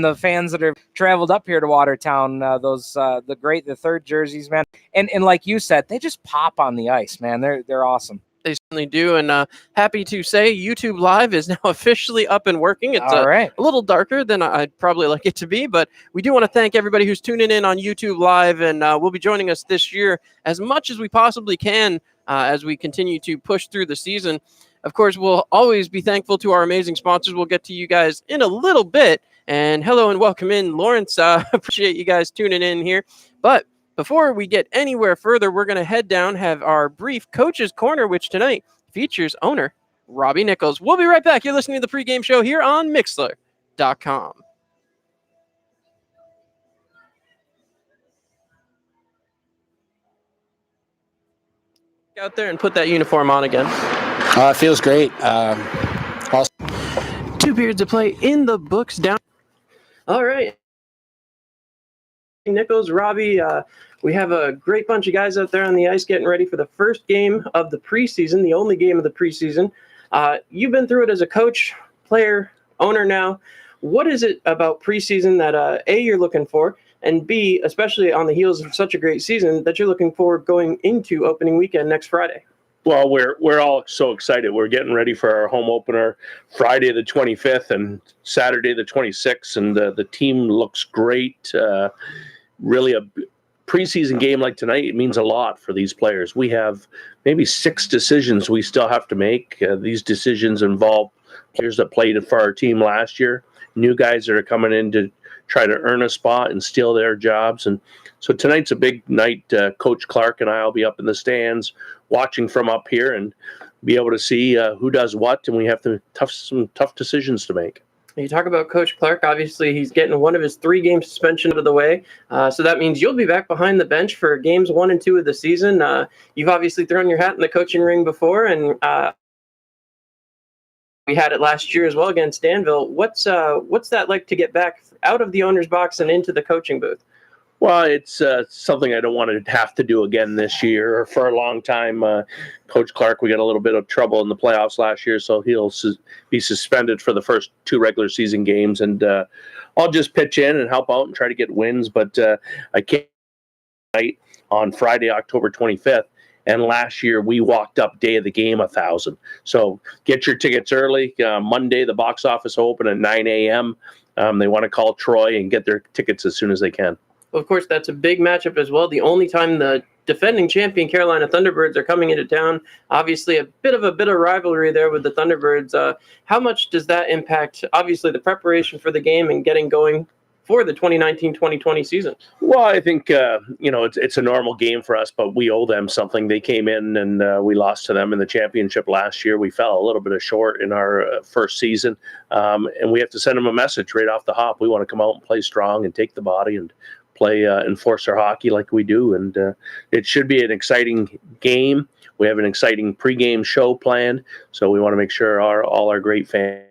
the fans that have traveled up here to Watertown, the third jerseys, man. And like you said, they just pop on the ice, man. They're awesome. They certainly do, and happy to say YouTube Live is now officially up and working. It's right. A little darker than I'd probably like it to be, but we do want to thank everybody who's tuning in on YouTube Live, and will be joining us this year as much as we possibly can as we continue to push through the season. Of course, we'll always be thankful to our amazing sponsors. We'll get to you guys in a little bit, and hello and welcome in, Lawrence. Appreciate you guys tuning in here, but before we get anywhere further, we're going to head down, have our brief Coach's Corner, which tonight features owner Robbie Nichols. We'll be right back. You're listening to the pregame show here on Mixler.com. Out there and put that uniform on again. It feels great. Also 2 periods of play in the books down. All right. Nichols, Robbie, we have a great bunch of guys out there on the ice getting ready for the first game of the preseason, the only game of the preseason. You've been through it as a coach, player, owner now. What is it about preseason that, A, you're looking for, and B, especially on the heels of such a great season, that you're looking forward going into opening weekend next Friday? Well, we're all so excited. We're getting ready for our home opener Friday the 25th and Saturday the 26th, and the team looks great. Really a preseason game like tonight, it means a lot for these players. We have maybe 6 decisions we still have to make. These decisions involve players that played for our team last year, new guys that are coming in to try to earn a spot and steal their jobs. And so tonight's a big night. Coach Clark and I will be up in the stands watching from up here and be able to see who does what, and we have some tough decisions to make. You talk about Coach Clark. Obviously, he's getting one of his 3-game suspension out of the way. So that means you'll be back behind the bench for games 1 and 2 of the season. You've obviously thrown your hat in the coaching ring before, and we had it last year as well against Danville. What's that like to get back out of the owner's box and into the coaching booth? Well, it's something I don't want to have to do again this year or for a long time. Coach Clark, we got a little bit of trouble in the playoffs last year, so he'll be suspended for the first 2 regular season games. And I'll just pitch in and help out and try to get wins. But I can't on Friday, October 25th. And last year, we walked up day of the game 1,000. So get your tickets early. Monday, the box office will open at 9 a.m. They want to call Troy and get their tickets as soon as they can. Of course, that's a big matchup as well. The only time the defending champion Carolina Thunderbirds are coming into town. Obviously, a bit of rivalry there with the Thunderbirds. How much does that impact, obviously, the preparation for the game and getting going for the 2019-2020 season? Well, I think, it's a normal game for us, but we owe them something. They came in and we lost to them in the championship last year. We fell a little bit short in our first season, and we have to send them a message right off the hop. We want to come out and play strong and take the body and play enforcer hockey like we do, and it should be an exciting game. We have an exciting pregame show planned, so we want to make sure all our great fans.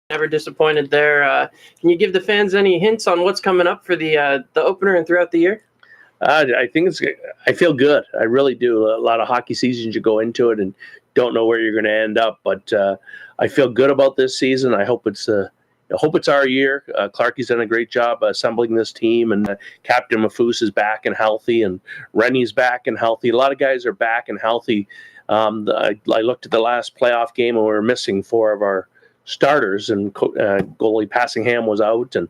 Never disappointed there. Can you give the fans any hints on what's coming up for the opener and throughout the year? I feel good. I really do. A lot of hockey seasons you go into it and don't know where you're going to end up, but I feel good about this season. I hope it's our year. Clarky's done a great job assembling this team, and Captain Mafoose is back and healthy, and Rennie's back and healthy. A lot of guys are back and healthy. I looked at the last playoff game, and we were missing 4 of our starters, and goalie Passingham was out, and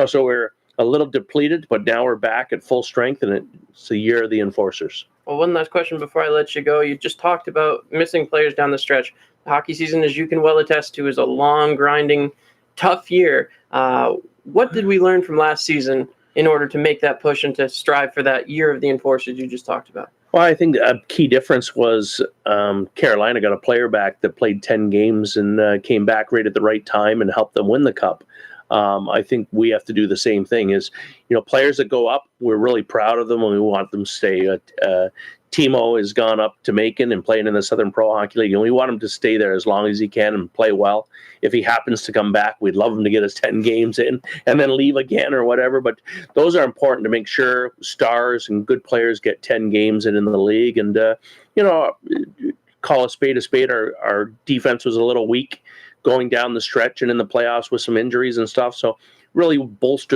so we're a little depleted, but now we're back at full strength, and it's the year of the enforcers. Well, one last question before I let you go. You just talked about missing players down the stretch. The hockey season, as you can well attest to, is a long, grinding, tough year. What did we learn from last season in order to make that push and to strive for that year of the enforcers you just talked about? Well, I think a key difference was Carolina got a player back that played 10 games and came back right at the right time and helped them win the cup. I think we have to do the same thing. Players that go up, we're really proud of them and we want them to stay. Timo has gone up to Macon and playing in the Southern Pro Hockey League, and we want him to stay there as long as he can and play well. If he happens to come back, we'd love him to get his 10 games in and then leave again or whatever. But those are important to make sure stars and good players get 10 games in the league. And, call a spade a spade. Our defense was a little weak going down the stretch and in the playoffs with some injuries and stuff. So really bolstered